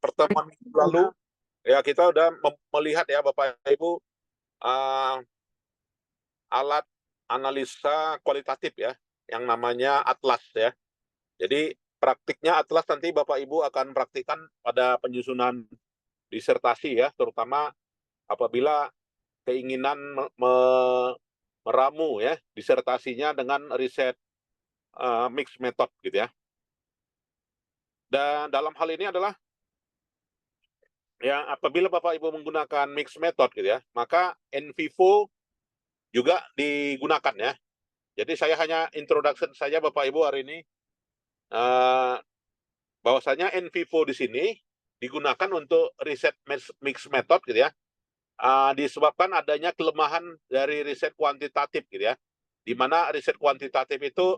pertemuan minggu lalu, ya kita udah melihat ya Bapak Ibu, eee, alat analisa kualitatif ya, yang namanya Atlas ya. Jadi praktiknya Atlas nanti Bapak Ibu akan praktikkan pada penyusunan disertasi ya, terutama apabila keinginan meramu ya disertasinya dengan riset, mixed method gitu ya. Dan dalam hal ini adalah ya apabila Bapak Ibu menggunakan mixed method gitu ya, maka NVivo juga digunakan ya. Jadi saya hanya introduction saja Bapak Ibu hari ini, eee, bahwasanya NVivo di sini digunakan untuk riset mixed method gitu ya, disebabkan adanya kelemahan dari riset kuantitatif gitu ya. Di mana riset kuantitatif itu,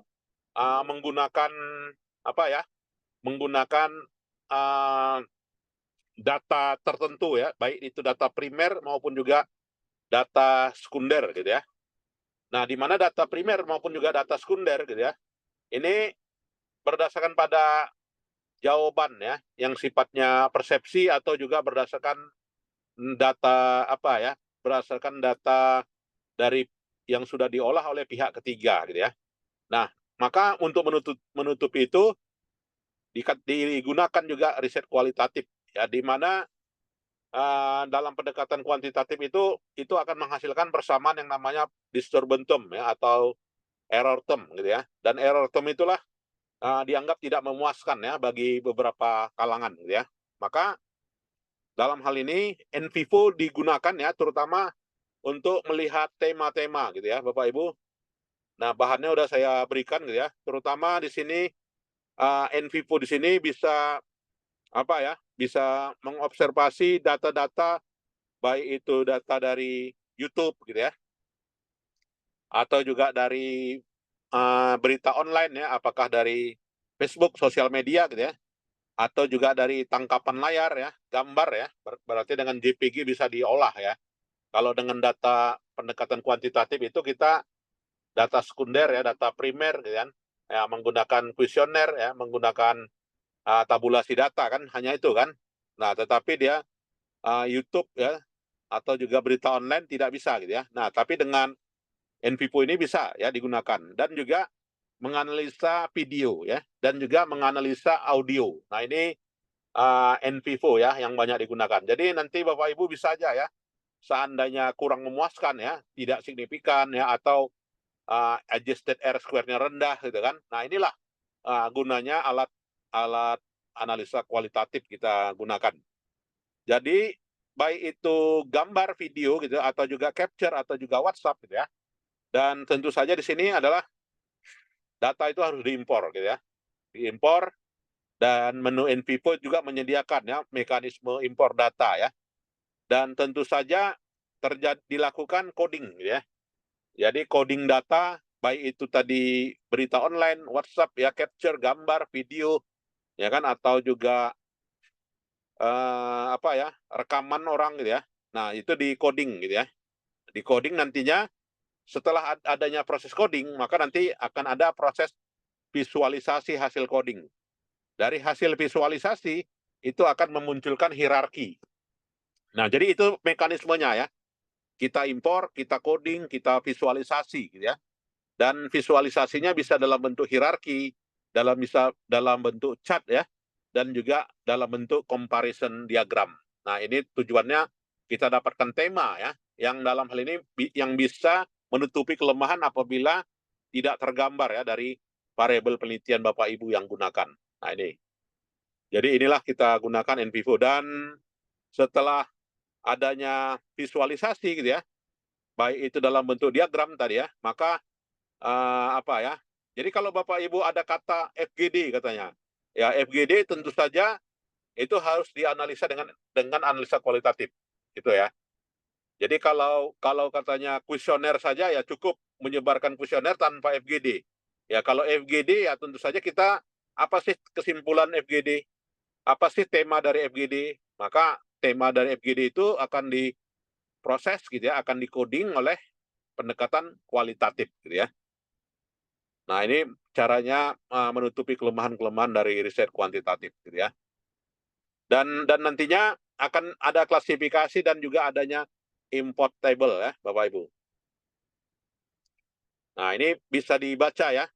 menggunakan apa ya, menggunakan, eee, data tertentu ya, baik itu data primer maupun juga data sekunder gitu ya. Nah, di mana data primer maupun juga data sekunder gitu ya, ini berdasarkan pada jawaban ya, yang sifatnya persepsi atau juga berdasarkan data apa ya, berdasarkan data dari yang sudah diolah oleh pihak ketiga gitu ya. Nah, maka untuk menutupi itu digunakan juga riset kualitatif ya, di mana dalam pendekatan kuantitatif itu akan menghasilkan persamaan yang namanya disturbance term ya, atau error term gitu ya. Dan error term itulah dianggap tidak memuaskan ya bagi beberapa kalangan gitu ya. Maka dalam hal ini NVivo digunakan ya terutama untuk melihat tema-tema gitu ya Bapak Ibu. Nah, bahannya udah saya berikan gitu ya. Terutama di sini NVivo di sini bisa apa ya? Bisa mengobservasi data-data baik itu data dari YouTube gitu ya, atau juga dari berita online ya, apakah dari Facebook, sosial media gitu ya, atau juga dari tangkapan layar ya, gambar ya, berarti dengan JPG bisa diolah ya. Kalau dengan data pendekatan kuantitatif itu kita data sekunder ya, data primer gitu kan, ya menggunakan kuesioner ya, menggunakan tabulasi data kan, hanya itu kan. Nah, tetapi dia YouTube ya, atau juga berita online tidak bisa gitu ya. Nah, tapi dengan NVivo ini bisa ya digunakan dan juga menganalisa video ya dan juga menganalisa audio. Nah, ini NVivo ya yang banyak digunakan. Jadi nanti Bapak Ibu bisa aja ya, seandainya kurang memuaskan ya, tidak signifikan ya, atau adjusted R square-nya rendah gitu kan. Nah, inilah gunanya alat alat analisa kualitatif kita gunakan. Jadi baik itu gambar, video gitu atau juga capture atau juga WhatsApp gitu ya. Dan tentu saja di sini adalah data itu harus diimpor gitu ya. Diimpor dan menu NVivo juga menyediakan ya mekanisme impor data ya. Dan tentu saja dilakukan coding gitu ya. Jadi coding data baik itu tadi berita online, WhatsApp ya, capture gambar, video ya kan, atau juga apa ya, rekaman orang gitu ya. Nah, itu di coding gitu ya. Di coding nantinya setelah adanya proses coding, maka nanti akan ada proses visualisasi hasil coding. Dari hasil visualisasi itu akan memunculkan hierarki. Nah, jadi itu mekanismenya ya. Kita impor, kita coding, kita visualisasi gitu ya. Dan visualisasinya bisa dalam bentuk hierarki, bisa dalam bentuk chart ya, dan juga dalam bentuk comparison diagram. Nah, ini tujuannya kita dapatkan tema ya, yang dalam hal ini yang bisa menutupi kelemahan apabila tidak tergambar ya dari variabel penelitian Bapak Ibu yang gunakan. Nah, ini. Jadi inilah kita gunakan NVivo dan setelah adanya visualisasi gitu ya, baik itu dalam bentuk diagram tadi ya, maka apa ya? Jadi kalau Bapak Ibu ada kata FGD katanya, ya FGD tentu saja itu harus dianalisa dengan analisa kualitatif, gitu ya. Jadi kalau kalau katanya kuesioner saja ya cukup menyebarkan kuesioner tanpa FGD. Ya kalau FGD ya tentu saja kita apa sih kesimpulan FGD? Apa sih tema dari FGD? Maka tema dari FGD itu akan diproses gitu ya, akan dikoding oleh pendekatan kualitatif gitu ya. Nah, ini caranya menutupi kelemahan-kelemahan dari riset kuantitatif gitu ya. Dan nantinya akan ada klasifikasi dan juga adanya import table ya, Bapak Ibu. Nah, ini bisa dibaca ya,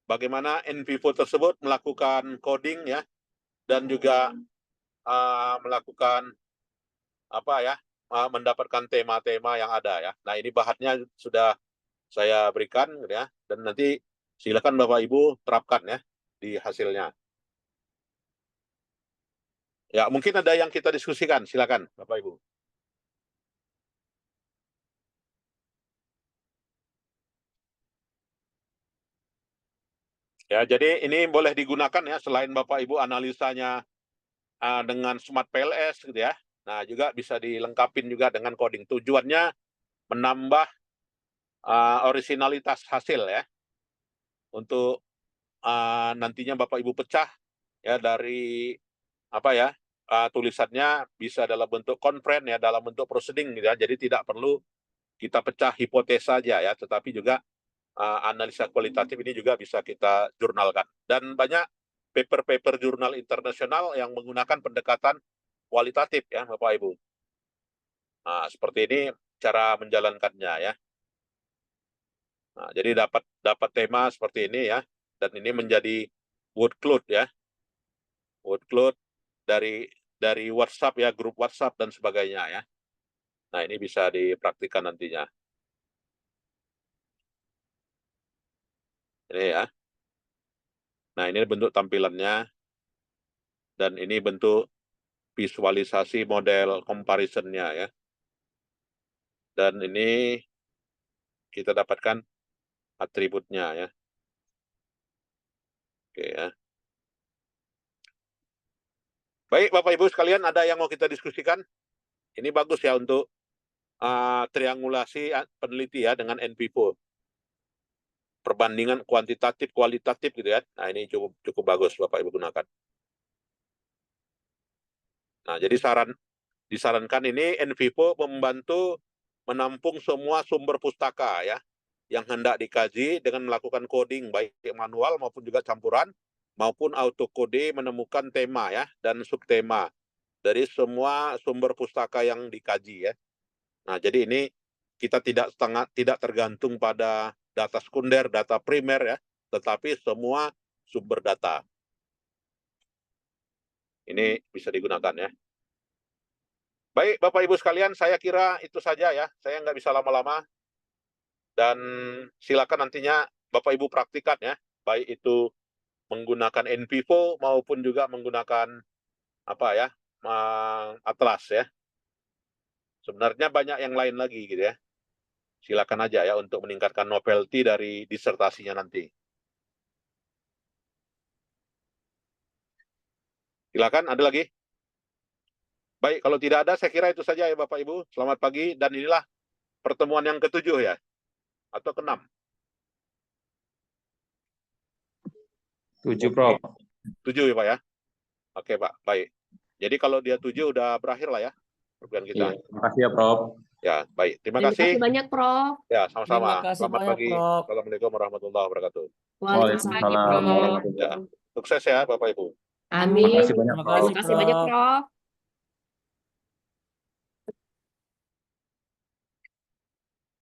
bagaimana NVivo tersebut melakukan coding ya, dan juga melakukan apa ya, mendapatkan tema-tema yang ada ya. Nah, ini bahannya sudah saya berikan gitu ya, dan nanti silakan Bapak Ibu terapkan ya di hasilnya. Ya, mungkin ada yang kita diskusikan, silakan Bapak Ibu. Ya, jadi ini boleh digunakan ya, selain Bapak Ibu analisanya dengan Smart PLS gitu ya. Nah, juga bisa dilengkapin juga dengan coding. Tujuannya menambah originalitas hasil ya. Untuk nantinya Bapak Ibu pecah ya dari apa ya? Tulisannya bisa dalam bentuk konfren ya, dalam bentuk proceeding gitu ya. Jadi tidak perlu kita pecah hipotesa saja ya, tetapi juga analisa kualitatif ini juga bisa kita jurnalkan. Dan banyak paper-paper jurnal internasional yang menggunakan pendekatan kualitatif ya, Bapak Ibu. Nah, seperti ini cara menjalankannya ya. Nah, jadi dapat tema seperti ini ya, dan ini menjadi word cloud ya, word cloud dari WhatsApp ya, grup WhatsApp dan sebagainya ya. Nah, ini bisa dipraktikkan nantinya. Ini ya. Nah, ini bentuk tampilannya, dan ini bentuk visualisasi model comparison-nya ya. Dan ini kita dapatkan atributnya ya. Oke ya. Baik, Bapak Ibu sekalian, ada yang mau kita diskusikan? Ini bagus ya untuk triangulasi peneliti ya dengan NVivo. Perbandingan kuantitatif, kualitatif gitu ya. Nah, ini cukup bagus Bapak Ibu gunakan. Nah, jadi disarankan ini NVivo membantu menampung semua sumber pustaka ya, yang hendak dikaji dengan melakukan coding baik manual maupun juga campuran, maupun autokode menemukan tema ya dan subtema dari semua sumber pustaka yang dikaji ya. Nah, jadi ini kita tidak tergantung pada data sekunder, data primer ya, tetapi semua sumber data. Ini bisa digunakan ya. Baik, Bapak Ibu sekalian, saya kira itu saja ya. Saya nggak bisa lama-lama. Dan silakan nantinya Bapak Ibu praktikan ya, baik itu menggunakan NVivo maupun juga menggunakan apa ya, Atlas ya. Sebenarnya banyak yang lain lagi gitu ya. Silakan aja ya untuk meningkatkan novelty dari disertasinya nanti. Silakan, ada lagi? Baik, kalau tidak ada, saya kira itu saja ya Bapak Ibu. Selamat pagi, dan inilah pertemuan yang ke-7 ya, atau ke-6? 7, Prof. 7 ya Pak ya? Oke Pak, baik. Jadi kalau dia 7 udah berakhir lah ya program kita. Iya, terima kasih ya, Prof. Ya, baik. Terima Terima kasih. kasih banyak, Prof. Ya, sama-sama. Terima kasih Selamat banyak, pagi. Prof. Assalamualaikum warahmatullahi wabarakatuh. Waalaikumsalam. Ya, sukses ya Bapak Ibu. Amin. Terima kasih banyak, Terima Prof. kasih, Terima kasih banyak, Prof. Prof.